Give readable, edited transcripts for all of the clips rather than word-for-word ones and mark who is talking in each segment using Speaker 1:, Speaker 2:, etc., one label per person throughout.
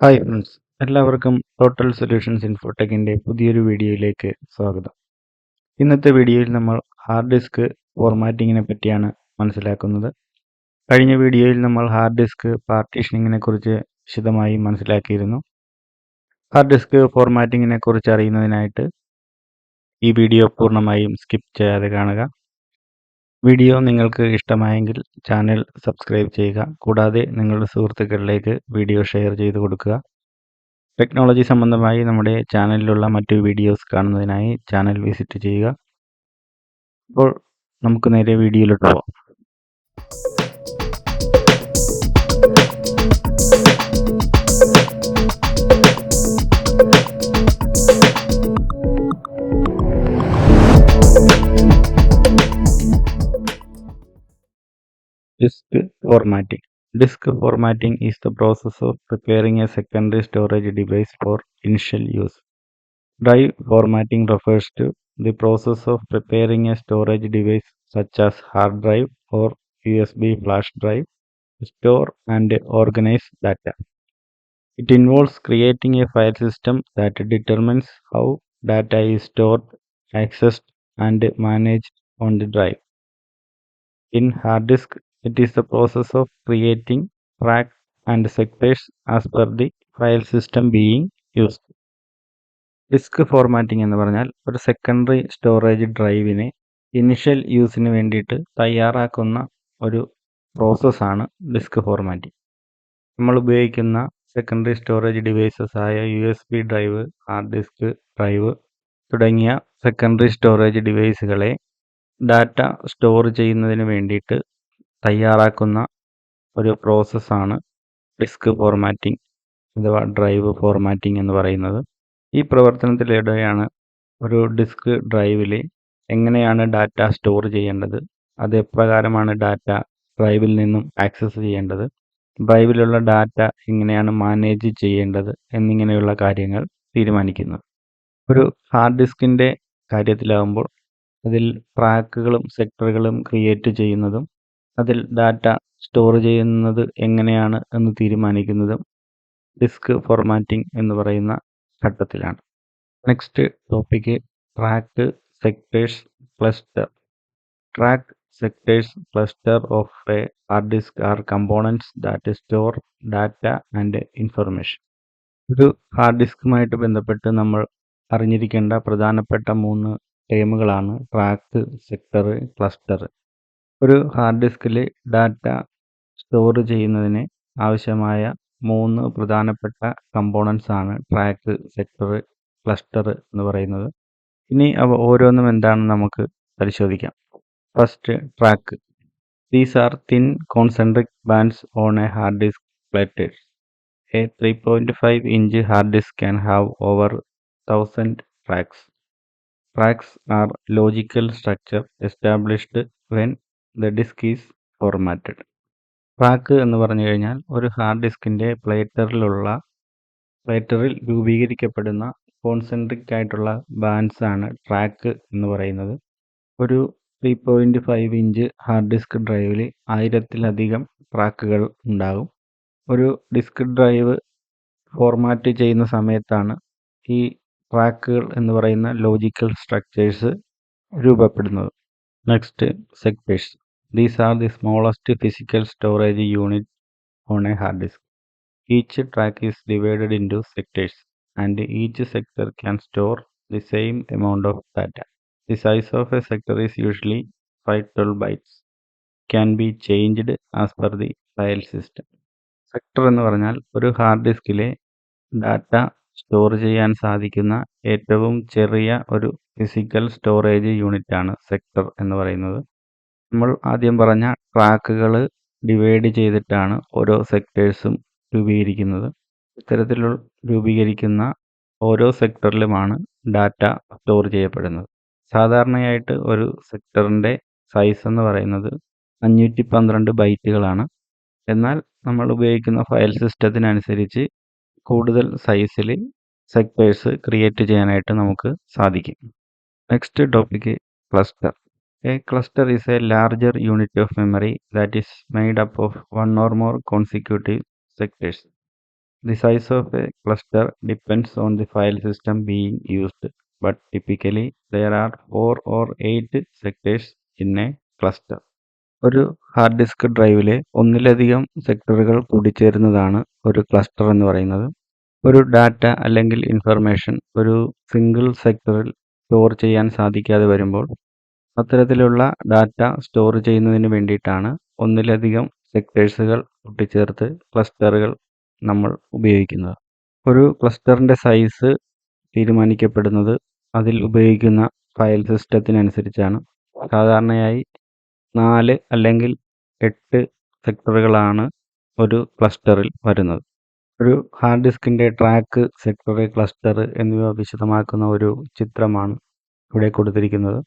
Speaker 1: Hi friends, എല്ലാവർക്കും total solutions ഇൻഫോടെക്കിൻ്റെ പുതിയൊരു വീഡിയോയിലേക്ക് സ്വാഗതം. ഇന്നത്തെ വീഡിയോയിൽ നമ്മൾ ഹാർഡ് ഡിസ്ക് ഫോർമാറ്റിങ്ങിനെ പറ്റിയാണ് മനസ്സിലാക്കുന്നത്. കഴിഞ്ഞ വീഡിയോയിൽ നമ്മൾ ഹാർഡ് ഡിസ്ക് പാർട്ടീഷനിങ്ങിനെ കുറിച്ച് വിശദമായി മനസ്സിലാക്കിയിരുന്നു. ഹാർഡ് ഡിസ്ക് ഫോർമാറ്റിങ്ങിനെ കുറിച്ച് അറിയുന്നതിനായിട്ട് ഈ വീഡിയോ പൂർണ്ണമായും സ്കിപ്പ് ചെയ്യാതെ കാണുക. വീഡിയോ നിങ്ങൾക്ക് ഇഷ്ടമായെങ്കിൽ ചാനൽ സബ്സ്ക്രൈബ് ചെയ്യുക. കൂടാതെ നിങ്ങളുടെ സുഹൃത്തുക്കളിലേക്ക് വീഡിയോ ഷെയർ ചെയ്ത് കൊടുക്കുക. ടെക്നോളജി സംബന്ധമായി നമ്മുടെ ചാനലിലുള്ള മറ്റു വീഡിയോസ് കാണുന്നതിനായി ചാനൽ വിസിറ്റ് ചെയ്യുക. അപ്പോൾ നമുക്ക് നേരെ വീഡിയോയിലോട്ട് പോകാം. Disk formatting. Disk formatting is the process of preparing a secondary storage device for initial use. Drive formatting refers to the process of preparing a storage device such as hard drive or USB flash drive to store and organize data. It involves creating a file system that determines how data is stored, accessed, and managed on the drive. In hard disk, it is the process of creating tracks and sectors as per the file system being used. Disk formatting എന്ന് പറഞ്ഞാൽ ഒരു secondary storage ഡ്രൈവിനെ initial യൂസിന് വേണ്ടിയിട്ട് തയ്യാറാക്കുന്ന ഒരു പ്രോസസ്സാണ് disk formatting. നമ്മൾ ഉപയോഗിക്കുന്ന സെക്കൻഡറി സ്റ്റോറേജ് ഡിവൈസസ് ആയ USB drive, hard disk drive തുടങ്ങിയ സെക്കൻഡറി സ്റ്റോറേജ് ഡിവൈസുകളെ ഡാറ്റ സ്റ്റോർ ചെയ്യുന്നതിന് വേണ്ടിയിട്ട് തയ്യാറാക്കുന്ന ഒരു പ്രോസസ്സാണ് ഡിസ്ക് ഫോർമാറ്റിംഗ് അഥവാ ഡ്രൈവ് ഫോർമാറ്റിംഗ് എന്ന് പറയുന്നത്. ഈ പ്രവർത്തനത്തിലൂടെയാണ് ഒരു ഡിസ്ക് ഡ്രൈവിൽ എങ്ങനെയാണ് ഡാറ്റ സ്റ്റോർ ചെയ്യേണ്ടത്, അത് എപ്രകാരമാണ് ഡാറ്റ ഡ്രൈവിൽ നിന്നും ആക്സസ് ചെയ്യേണ്ടത്, ഡ്രൈവിലുള്ള ഡാറ്റ എങ്ങനെയാണ് മാനേജ് ചെയ്യേണ്ടത് എന്നിങ്ങനെയുള്ള കാര്യങ്ങൾ തീരുമാനിക്കുന്നത്. ഒരു ഹാർഡ് ഡിസ്കിൻ്റെ കാര്യത്തിലാകുമ്പോൾ അതിൽ ട്രാക്കുകളും സെക്ടറുകളും ക്രിയേറ്റ് ചെയ്യുന്നതും അതിൽ ഡാറ്റ സ്റ്റോർ ചെയ്യുന്നത് എങ്ങനെയാണ് എന്ന് തീരുമാനിക്കുന്നതും ഡിസ്ക് ഫോർമാറ്റിംഗ് എന്ന് പറയുന്ന ഘട്ടത്തിലാണ്. Next topic track, sectors, cluster. Track, sectors, cluster of a hard disk are components that store data and information. ഒരു ഹാർഡ് ഡിസ്കുമായിട്ട് ബന്ധപ്പെട്ട് നമ്മൾ അറിഞ്ഞിരിക്കേണ്ട പ്രധാനപ്പെട്ട 3 ടേമുകളാണ് ട്രാക്ക്, സെക്ടർ, ക്ലസ്റ്റർ. ഒരു ഹാർഡ് ഡിസ്കിൽ ഡാറ്റ സ്റ്റോർ ചെയ്യുന്നതിന് ആവശ്യമായ 3 പ്രധാനപ്പെട്ട കമ്പോണൻസ് ആണ് ട്രാക്ക്, സെക്ടർ, ക്ലസ്റ്റർ എന്ന് പറയുന്നത്. ഇനി അവ ഓരോന്നും എന്താണെന്ന് നമുക്ക് പരിശോധിക്കാം. First, track. These are thin concentric bands on a hard disk platters. A 3.5-inch hard disk can have over 1000 tracks. Tracks are logical structure established when the disk is formatted. Track എന്ന് പറഞ്ഞു കഴിഞ്ഞാൽ ഒരു hard ഡിസ്കിൻ്റെ പ്ലേറ്ററിൽ രൂപീകരിക്കപ്പെടുന്ന concentric ആയിട്ടുള്ള bands ആണ് track എന്ന് പറയുന്നത്. ഒരു 3.5 inch hard disk ഡ്രൈവിൽ 1000-ലധികം ട്രാക്കുകൾ ഉണ്ടാകും. ഒരു ഡിസ്ക് ഡ്രൈവ് ഫോർമാറ്റ് ചെയ്യുന്ന സമയത്താണ് ഈ ട്രാക്കുകൾ എന്ന് പറയുന്ന ലോജിക്കൽ സ്ട്രക്ചേഴ്സ് രൂപപ്പെടുന്നത്. Next, sectors. These are the smallest physical storage unit on a hard disk. Each track is divided into sectors, and each sector can store the same amount of data. The size of a sector is usually 512 bytes. Can be changed as per the file system. Sector എന്ന് പറഞ്ഞാൽ ഒരു hard ഡിസ്കിലെ data store ചെയ്യാൻ സാധിക്കുന്ന ഏറ്റവും ചെറിയ ഒരു physical storage യൂണിറ്റാണ് sector എന്ന് പറയുന്നത്. നമ്മൾ ആദ്യം പറഞ്ഞ ട്രാക്കുകൾ ഡിവൈഡ് ചെയ്തിട്ടാണ് ഓരോ സെക്ടേഴ്സും രൂപീകരിക്കുന്നത്. ഇത്തരത്തിലുള്ള രൂപീകരിക്കുന്ന ഓരോ സെക്ടറിലുമാണ് ഡാറ്റ സ്റ്റോർ ചെയ്യപ്പെടുന്നത്. സാധാരണയായിട്ട് ഒരു സെക്ടറിൻ്റെ സൈസ് എന്ന് പറയുന്നത് 512 ബൈറ്റുകളാണ്. എന്നാൽ നമ്മൾ ഉപയോഗിക്കുന്ന ഫയൽ സിസ്റ്റത്തിനനുസരിച്ച് കൂടുതൽ സൈസിൽ സെക്ടേഴ്സ് ക്രിയേറ്റ് ചെയ്യാനായിട്ട് നമുക്ക് സാധിക്കും. Next topic, cluster. A cluster is a larger unit of memory that is made up of one or more consecutive sectors. The size of a cluster depends on the file system being used, but typically there are 4 or 8 sectors in a cluster. ഒരു hard disk ഡ്രൈവിലെ ഒന്നിലധികം സെക്ടറുകൾ കൂടിച്ചേരുന്നതാണ് ഒരു cluster എന്ന് പറയുന്നത്. ഒരു data അല്ലെങ്കിൽ information ഒരു single സെക്ടറിൽ store ചെയ്യാൻ സാധിക്കാതെ വരുമ്പോൾ അത്തരത്തിലുള്ള ഡാറ്റ സ്റ്റോർ ചെയ്യുന്നതിന് വേണ്ടിയിട്ടാണ് ഒന്നിലധികം സെക്ടേഴ്സുകൾ കൂട്ടിച്ചേർത്ത് ക്ലസ്റ്ററുകൾ നമ്മൾ ഉപയോഗിക്കുന്നത്. ഒരു ക്ലസ്റ്ററിൻ്റെ സൈസ് തീരുമാനിക്കപ്പെടുന്നത് അതിൽ ഉപയോഗിക്കുന്ന ഫയൽ സിസ്റ്റത്തിനനുസരിച്ചാണ്. സാധാരണയായി 4 അല്ലെങ്കിൽ 8 സെക്ടറുകളാണ് ഒരു ക്ലസ്റ്ററിൽ വരുന്നത്. ഒരു ഹാർഡ് ഡിസ്കിൻ്റെ ട്രാക്ക്, സെക്ടർ, ക്ലസ്റ്റർ എന്നിവ വിശദമാക്കുന്ന ഒരു ചിത്രമാണ് ഇവിടെ കൊടുത്തിരിക്കുന്നത്.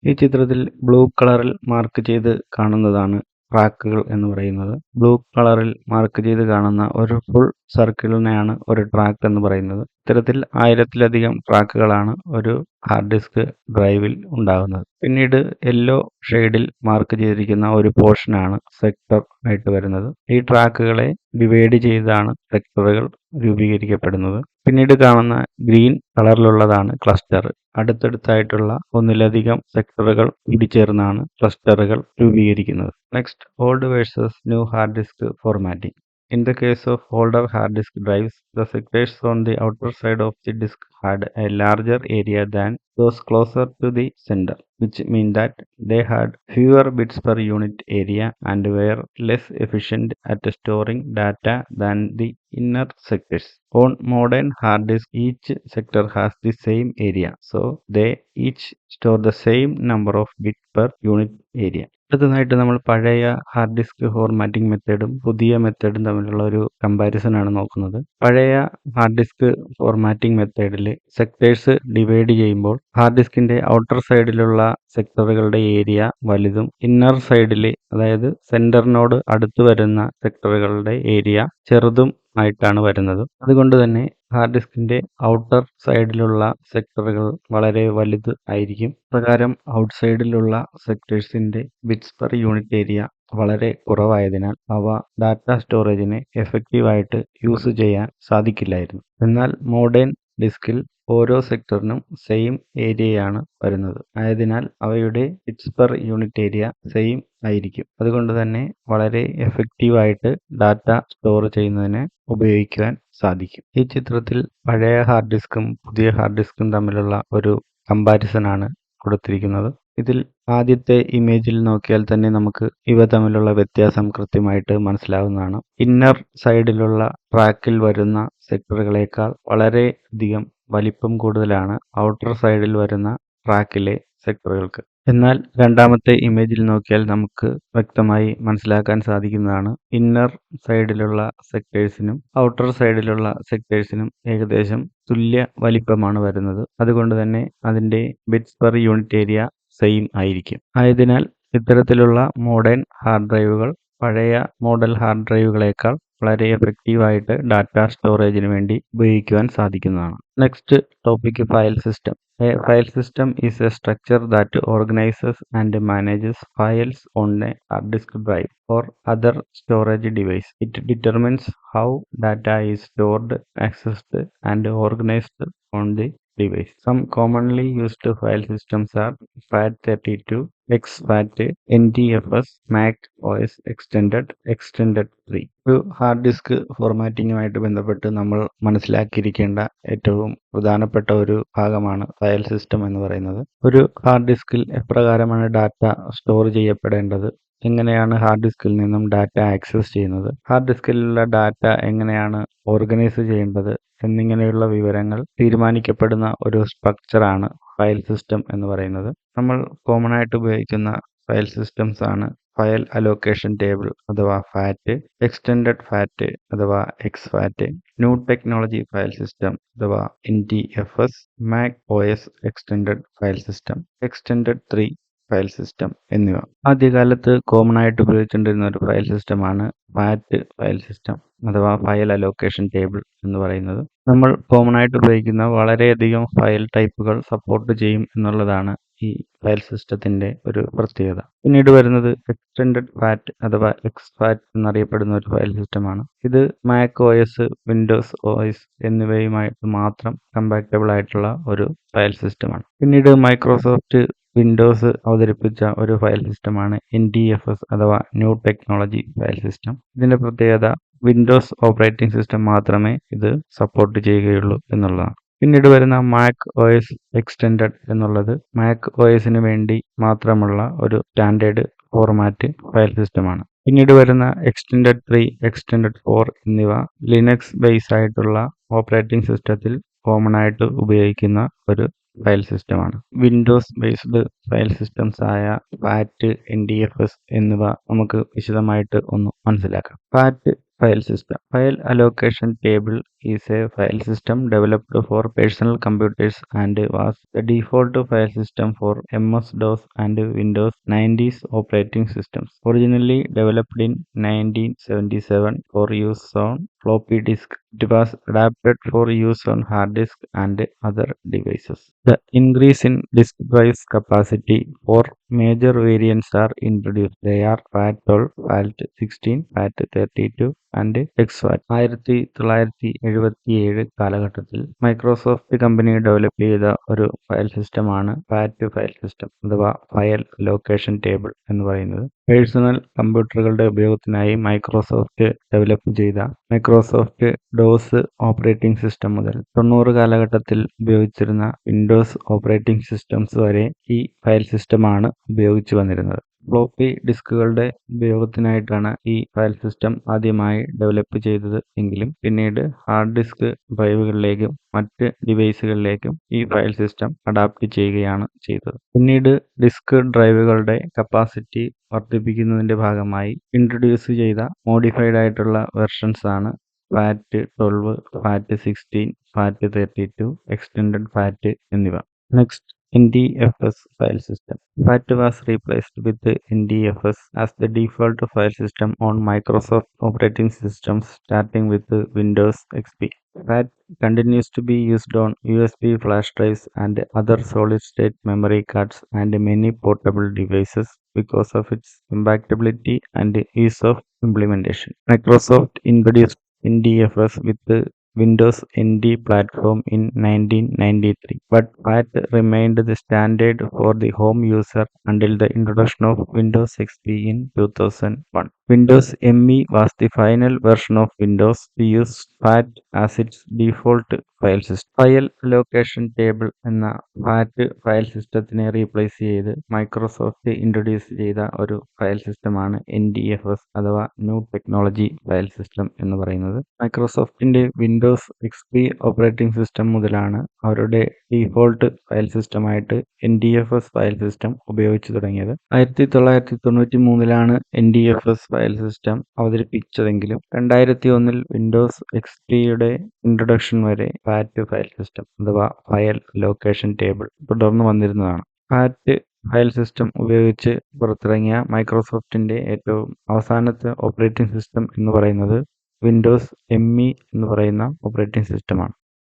Speaker 1: ഈ ചിത്രത്തിൽ ബ്ലൂ കളറിൽ മാർക്ക് ചെയ്ത് കാണുന്നതാണ് ട്രാക്കുകൾ എന്ന് പറയുന്നത്. ബ്ലൂ കളറിൽ മാർക്ക് ചെയ്ത് കാണുന്ന ഒരു ഫുൾ സർക്കിളിനെയാണ് ഒരു ട്രാക്ക് എന്ന് പറയുന്നത്. ഇത്തരത്തിൽ 1000-ലധികം ട്രാക്കുകളാണ് ഒരു ഹാർഡ് ഡിസ്ക് ഡ്രൈവിൽ ഉണ്ടാകുന്നത്. പിന്നീട് യെല്ലോ ഷെയ്ഡിൽ മാർക്ക് ചെയ്തിരിക്കുന്ന ഒരു പോർഷനാണ് സെക്ടർ ആയിട്ട് വരുന്നത്. ഈ ട്രാക്കുകളെ ഡിവൈഡ് ചെയ്താണ് സെക്ടറുകൾ രൂപീകരിക്കപ്പെടുന്നത്. പിന്നീട് കാണുന്ന ഗ്രീൻ കളറിലുള്ളതാണ് ക്ലസ്റ്റർ. അടുത്തടുത്തായിട്ടുള്ള ഒന്നിലധികം സെക്ടറുകൾ കൂടിച്ചേർന്നാണ് ക്ലസ്റ്ററുകൾ രൂപീകരിക്കുന്നത്. Next, old versus new hard disk formatting. In the case of older hard disk drives, the sectors on the outer side of the disk had a larger area than those closer to the center, which means that they had fewer bits per unit area and were less efficient at storing data than the inner sectors. On modern hard disk, each sector has the same area, so they each store the same number of bits per unit area. അടുത്തതായിട്ട് നമ്മൾ പഴയ hard disk formatting മെത്തേഡും പുതിയ മെത്തേഡും തമ്മിലുള്ള ഒരു comparison ആണ് നോക്കുന്നത്. പഴയ hard disk formatting മെത്തേഡിൽ സെക്ടേഴ്സ് ഡിവൈഡ് ചെയ്യുമ്പോൾ ഹാർഡ് ഡിസ്കിന്റെ ഔട്ടർ സൈഡിലുള്ള സെക്ടറുകളുടെ ഏരിയ വലുതും ഇന്നർ സൈഡിൽ, അതായത് സെന്ററിനോട് അടുത്ത് വരുന്ന സെക്ടറുകളുടെ ഏരിയ ചെറുതും ആയിട്ടാണ് വരുന്നത്. അതുകൊണ്ട് തന്നെ ഹാർഡ് ഡിസ്കിന്റെ ഔട്ടർ സൈഡിലുള്ള സെക്ടറുകൾ വളരെ വലുത് ആയിരിക്കും. പ്രകാരം ഔട്ട് സൈഡിലുള്ള സെക്ടേഴ്സിന്റെ ബിറ്റ്സ് പെർ യൂണിറ്റ് ഏരിയ വളരെ കുറവായതിനാൽ അവ ഡാറ്റ സ്റ്റോറേജിനെ എഫക്റ്റീവായിട്ട് യൂസ് ചെയ്യാൻ സാധിക്കില്ലായിരുന്നു. എന്നാൽ മോഡേൺ ഡിസ്കിൽ ഓരോ സെക്ടറിനും സെയിം ഏരിയയാണ് വരുന്നത്. ആയതിനാൽ അവയുടെ bits per unit area same ആയിരിക്കും. അതുകൊണ്ട് തന്നെ വളരെ എഫക്റ്റീവായിട്ട് ഡാറ്റ സ്റ്റോർ ചെയ്യുന്നതിന് ഉപയോഗിക്കുവാൻ സാധിക്കും. ഈ ചിത്രത്തിൽ പഴയ ഹാർഡ് ഡിസ്കും പുതിയ ഹാർഡ് ഡിസ്കും തമ്മിലുള്ള ഒരു കമ്പാരിസൺ ആണ് കൊടുത്തിരിക്കുന്നത്. ഇതിൽ ആദ്യത്തെ ഇമേജിൽ നോക്കിയാൽ തന്നെ നമുക്ക് ഇവ തമ്മിലുള്ള വ്യത്യാസം കൃത്യമായിട്ട് മനസ്സിലാവുന്നതാണ്. ഇന്നർ സൈഡിലുള്ള ട്രാക്കിൽ വരുന്ന സെക്ടറുകളേക്കാൾ വളരെ അധികം വലിപ്പം കൂടുതലാണ് ഔട്ടർ സൈഡിൽ വരുന്ന ട്രാക്കിലെ സെക്ടറുകൾക്ക്. എന്നാൽ രണ്ടാമത്തെ ഇമേജിൽ നോക്കിയാൽ നമുക്ക് വ്യക്തമായി മനസ്സിലാക്കാൻ സാധിക്കുന്നതാണ് ഇന്നർ സൈഡിലുള്ള സെക്ടേഴ്സിനും ഔട്ടർ സൈഡിലുള്ള സെക്ടേഴ്സിനും ഏകദേശം തുല്യ വലിപ്പമാണ് വരുന്നത്. അതുകൊണ്ട് തന്നെ അതിൻ്റെ bits per unit area same ആയിരിക്കും. ആയതിനാൽ ഇത്തരത്തിലുള്ള മോഡേൺ ഹാർഡ് ഡ്രൈവുകൾ പഴയ മോഡൽ ഹാർഡ് ഡ്രൈവുകളേക്കാൾ വളരെ എഫക്റ്റീവായിട്ട് ഡാറ്റ സ്റ്റോറേജിന് വേണ്ടി ഉപയോഗിക്കുവാൻ സാധിക്കുന്നതാണ്. Next topic, file system. A file system is a structure that organizes and manages files on a hard disk drive or other storage device. It determines how data is stored, accessed, and organized on the device. Some commonly used file systems are FAT32, exFAT, NTFS, Mac OS Extended, Extended 3. ഒരു hard disk ഫോർമാറ്റിങ്ങുമായിട്ട് ബന്ധപ്പെട്ട് നമ്മൾ മനസ്സിലാക്കിയിരിക്കേണ്ട ഏറ്റവും പ്രധാനപ്പെട്ട ഒരു ഭാഗമാണ് file system എന്ന് പറയുന്നത്. ഒരു ഹാർഡ് ഡിസ്കിൽ എപ്രകാരമാണ് ഡാറ്റ സ്റ്റോർ ചെയ്യപ്പെടേണ്ടത്, എങ്ങനെയാണ് ഹാർഡ് ഡിസ്കിൽ നിന്നും ഡാറ്റ ആക്സസ് ചെയ്യുന്നത്, ഹാർഡ് ഡിസ്കിലുള്ള ഡാറ്റ എങ്ങനെയാണ് ഓർഗനൈസ് ചെയ്യേണ്ടത് എന്നിങ്ങനെയുള്ള വിവരങ്ങൾ തീരുമാനിക്കപ്പെടുന്ന ഒരു സ്ട്രക്ചറാണ് ഫയൽ സിസ്റ്റം എന്ന് പറയുന്നത്. നമ്മൾ കോമൺ ആയിട്ട് ഉപയോഗിക്കുന്ന ഫയൽ സിസ്റ്റംസ് ആണ് ഫയൽ അലോക്കേഷൻ ടേബിൾ അഥവാ ഫാറ്റ്, എക്സ്റ്റൻഡഡ് ഫാറ്റ് അഥവാ എക്സ്ഫാറ്റ്, ന്യൂ ടെക്നോളജി ഫയൽ സിസ്റ്റം അഥവാ NTFS, Mac OS extended file system, extended 3 file system എന്നിവ. ആദ്യകാലത്ത് കോമൺ ആയിട്ട് ഉപയോഗിച്ചുകൊണ്ടിരുന്ന ഒരു ഫയൽ സിസ്റ്റമാണ് ഫാറ്റ് ഫയൽ സിസ്റ്റം അഥവാ ഫയൽ അലോക്കേഷൻ ടേബിൾ എന്ന് പറയുന്നത്. നമ്മൾ കോമൺ ആയിട്ട് ഉപയോഗിക്കുന്ന വളരെയധികം ഫയൽ ടൈപ്പുകൾ സപ്പോർട്ട് ചെയ്യും എന്നുള്ളതാണ് ഈ ഫയൽ സിസ്റ്റത്തിന്റെ ഒരു പ്രത്യേകത. പിന്നീട് വരുന്നത് എക്സ്റ്റൻഡഡ് ഫാറ്റ് അഥവാ എക്സ്ഫാറ്റ് എന്നറിയപ്പെടുന്ന ഒരു ഫയൽ സിസ്റ്റമാണ്. ഇത് മാക് OS, വിൻഡോസ് OS എന്നിവയുമായിട്ട് മാത്രം കമ്പാറ്റബിൾ ആയിട്ടുള്ള ഒരു ഫയൽ സിസ്റ്റമാണ്. പിന്നീട് മൈക്രോസോഫ്റ്റ് വിൻഡോസ് അവതരിപ്പിച്ച ഒരു ഫയൽ സിസ്റ്റമാണ് NTFS അഥവാ ന്യൂ ടെക്നോളജി ഫയൽ സിസ്റ്റം. ഇതിന്റെ പ്രത്യേകത വിൻഡോസ് ഓപ്പറേറ്റിംഗ് സിസ്റ്റം മാത്രമേ ഇത് സപ്പോർട്ട് ചെയ്യുകയുള്ളൂ എന്നുള്ളതാണ്. പിന്നീട് വരുന്ന മാക് OS എക്സ്റ്റൻഡഡ് എന്നുള്ളത് മാക് OSന് വേണ്ടി മാത്രമുള്ള ഒരു സ്റ്റാൻഡേർഡ് ഫോർമാറ്റ് ഫയൽ സിസ്റ്റമാണ്. പിന്നീട് വരുന്ന എക്സ്റ്റൻഡഡ് 3, എക്സ്റ്റൻഡഡ് 4 എന്നിവ ലിനക്സ് ബേസ് ആയിട്ടുള്ള ഓപ്പറേറ്റിംഗ് സിസ്റ്റത്തിൽ കോമൺ ആയിട്ട് ഉപയോഗിക്കുന്ന ഒരു ഫയൽ സിസ്റ്റമാണ്. വിൻഡോസ് ബേസ്ഡ് ഫയൽ സിസ്റ്റംസ് ആയ ഫാറ്റ്, NTFS എന്നിവ നമുക്ക് വിശദമായിട്ട് ഒന്ന് മനസ്സിലാക്കാം. Fat file system. File allocation table is a file system developed for personal computers and was the default file system for MS-DOS and Windows 90s operating systems. Originally developed in 1977 for use on floppy disk, it was adapted for use on hard disk and other devices. The increase in disk drive capacity for major variants are introduced. They are FAT12, FAT16, FAT32 and exFAT. 1977 കാലഘട്ടത്തിൽ Microsoft company develop ചെയ്ത ഒരു file സിസ്റ്റമാണ് FAT file system അഥവാ file location table എന്ന് പറയുന്നത്. Personal കമ്പ്യൂട്ടറുകളുടെ ഉപയോഗത്തിനായി Microsoft develop ചെയ്ത മൈക്രോസോഫ്റ്റ് ഡോസ് ഓപ്പറേറ്റിംഗ് സിസ്റ്റം മുതൽ 90 കാലഘട്ടത്തിൽ ഉപയോഗിച്ചിരുന്ന വിൻഡോസ് ഓപ്പറേറ്റിംഗ് സിസ്റ്റംസ് വരെ ഈ ഫയൽ സിസ്റ്റമാണ് ഉപയോഗിച്ചു വന്നിരുന്നത്. ഫ്ലോപ്പി ഡിസ്കുകളുടെ ഉപയോഗത്തിനായിട്ടാണ് ഈ ഫയൽ സിസ്റ്റം ആദ്യമായി ഡെവലപ്പ് ചെയ്തത് എങ്കിലും പിന്നീട് ഹാർഡ് ഡിസ്ക് ഡ്രൈവുകളിലേക്കും മറ്റ് ഡിവൈസുകളിലേക്കും ഈ ഫയൽ സിസ്റ്റം അഡാപ്റ്റ് ചെയ്യുകയാണ് ചെയ്തത്. പിന്നീട് ഡിസ്ക് ഡ്രൈവുകളുടെ കപ്പാസിറ്റി വർദ്ധിപ്പിക്കുന്നതിന്റെ ഭാഗമായി ഇൻട്രൊഡ്യൂസ് ചെയ്ത മോഡിഫൈഡ് ആയിട്ടുള്ള വെർഷൻസ് ആണ് FAT12, FAT16, FAT32, Extended FAT എന്നിവ. Next, NTFS file system. FAT was replaced with the NTFS as the default file system on Microsoft operating systems starting with Windows XP. FAT continues to be used on USB flash drives and other solid-state memory cards and many portable devices because of its compatibility and ease of implementation. Microsoft introduced NTFS with the Windows NT platform in 1993, but FAT remained the standard for the home user until the introduction of Windows XP in 2001. Windows ME was the final version of Windows to use FAT as its default file system. File location table എന്ന fat file സിസ്റ്റത്തിനെ replace ചെയ്ത് Microsoft introduce ചെയ്ത ഒരു file സിസ്റ്റമാണ് NTFS അഥവാ new technology file system എന്ന് പറയുന്നത്. മൈക്രോസോഫ്റ്റിന്റെ Windows XP operating system മുതലാണ് അവരുടെ ഡീഫോൾട്ട് ഫയൽ സിസ്റ്റമായിട്ട് NTFS ഫയൽ സിസ്റ്റം ഉപയോഗിച്ചു തുടങ്ങിയത്. 1993 NTFS ഫയൽ സിസ്റ്റം അവതരിപ്പിച്ചതെങ്കിലും 2001 വിൻഡോസ് XPയുടെ ഇൻട്രൊഡക്ഷൻ വരെ ഫാറ്റ് ഫയൽ സിസ്റ്റം അഥവാ ഫയൽ ലൊക്കേഷൻ ടേബിൾ തുടർന്ന് വന്നിരുന്നതാണ്. ഫാറ്റ് ഫയൽ സിസ്റ്റം ഉപയോഗിച്ച് പുറത്തിറങ്ങിയ മൈക്രോസോഫ്റ്റിന്റെ ഏറ്റവും അവസാനത്തെ ഓപ്പറേറ്റിംഗ് സിസ്റ്റം എന്ന് പറയുന്നത് വിൻഡോസ് ME എന്ന് പറയുന്ന ഓപ്പറേറ്റിംഗ് സിസ്റ്റമാണ്.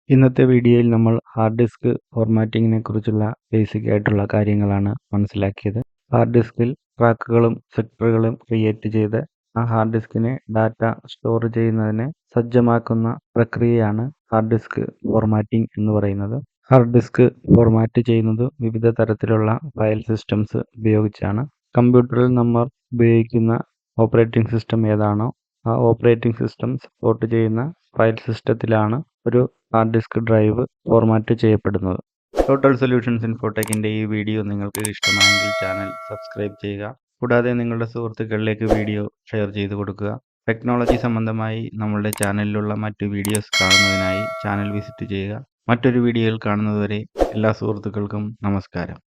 Speaker 1: ഇന്നത്തെ വീഡിയോയിൽ നമ്മൾ ഹാർഡ് ഡിസ്ക് ഫോർമാറ്റിങ്ങിനെ കുറിച്ചുള്ള ബേസിക് ആയിട്ടുള്ള കാര്യങ്ങളാണ് മനസ്സിലാക്കിയത്. ഹാർഡ് ഡിസ്കിൽ ട്രാക്കുകളും സെക്ടറുകളും ക്രിയേറ്റ് ചെയ്ത് ആ ഹാർഡ് ഡിസ്കിനെ ഡാറ്റ സ്റ്റോർ ചെയ്യുന്നതിനെ സജ്ജമാക്കുന്ന പ്രക്രിയയാണ് ഹാർഡ് ഡിസ്ക് ഫോർമാറ്റിംഗ് എന്ന് പറയുന്നത്. ഹാർഡ് ഡിസ്ക് ഫോർമാറ്റ് ചെയ്യുന്നത് വിവിധ തരത്തിലുള്ള ഫയൽ സിസ്റ്റംസ് ഉപയോഗിച്ചാണ്. കമ്പ്യൂട്ടറിൽ നമ്മൾ ഉപയോഗിക്കുന്ന ഓപ്പറേറ്റിംഗ് സിസ്റ്റം ഏതാണോ ആ ഓപ്പറേറ്റിംഗ് സിസ്റ്റം സപ്പോർട്ട് ചെയ്യുന്ന ഫയൽ സിസ്റ്റത്തിലാണ് ഒരു ഹാർഡ് ഡിസ്ക് ഡ്രൈവ് ഫോർമാറ്റ് ചെയ്യപ്പെടുന്നത്. ടോട്ടൽ സൊല്യൂഷൻസ് ഇൻഫോടെക്കിൻ്റെ ഈ വീഡിയോ നിങ്ങൾക്ക് ഇഷ്ടമായെങ്കിൽ ചാനൽ സബ്സ്ക്രൈബ് ചെയ്യുക. കൂടാതെ നിങ്ങളുടെ സുഹൃത്തുക്കളിലേക്ക് വീഡിയോ ഷെയർ ചെയ്ത് കൊടുക്കുക. ടെക്നോളജി സംബന്ധമായി നമ്മളുടെ ചാനലിലുള്ള മറ്റു വീഡിയോസ് കാണുന്നതിനായി ചാനൽ വിസിറ്റ് ചെയ്യുക. മറ്റൊരു വീഡിയോയിൽ കാണുന്നതുവരെ എല്ലാ സുഹൃത്തുക്കൾക്കും നമസ്കാരം.